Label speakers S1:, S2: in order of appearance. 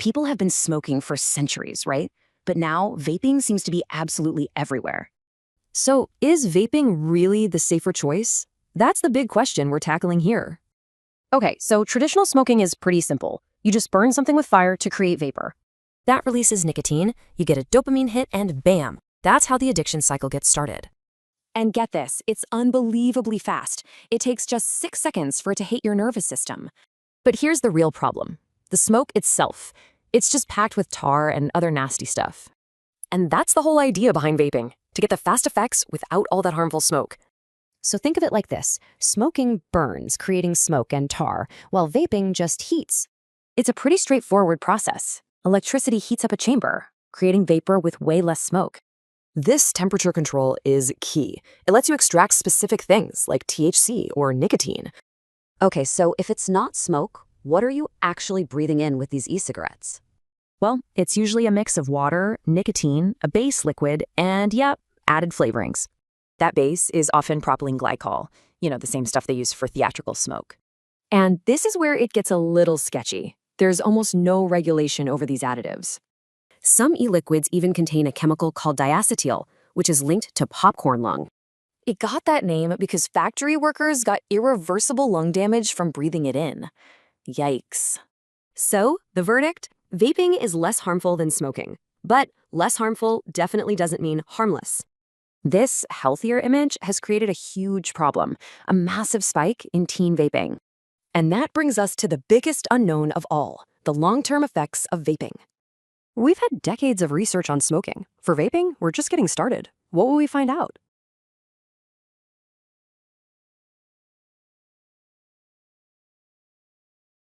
S1: People have been smoking for centuries, right? But now vaping seems to be absolutely everywhere.
S2: So, is vaping really the safer choice? That's the big question we're tackling here.
S1: Okay, so traditional smoking is pretty simple. You just burn something with fire to create vapor.
S2: That releases nicotine, you get a dopamine hit, and bam! That's how the addiction cycle gets started.
S1: And get this, it's unbelievably fast. It takes just 6 seconds for it to hit your nervous system.
S2: But here's the real problem. The smoke itself. It's just packed with tar and other nasty stuff. And that's the whole idea behind vaping, to get the fast effects without all that harmful smoke.
S1: So think of it like this. Smoking burns, creating smoke and tar, while vaping just heats. It's a pretty straightforward process. Electricity heats up a chamber, creating vapor with way less smoke.
S2: This temperature control is key. It lets you extract specific things like THC or nicotine.
S3: Okay, so if it's not smoke, what are you actually breathing in with these e-cigarettes?
S1: Well, it's usually a mix of water, nicotine, a base liquid, and, added flavorings. That base is often propylene glycol, the same stuff they use for theatrical smoke. And this is where it gets a little sketchy. There's almost no regulation over these additives. Some e-liquids even contain a chemical called diacetyl, which is linked to popcorn lung. It got that name because factory workers got irreversible lung damage from breathing it in. Yikes. So, the verdict? Vaping is less harmful than smoking. But less harmful definitely doesn't mean harmless. This healthier image has created a huge problem, a massive spike in teen vaping. And that brings us to the biggest unknown of all, the long-term effects of vaping. We've had decades of research on smoking. For vaping, we're just getting started. What will we find out?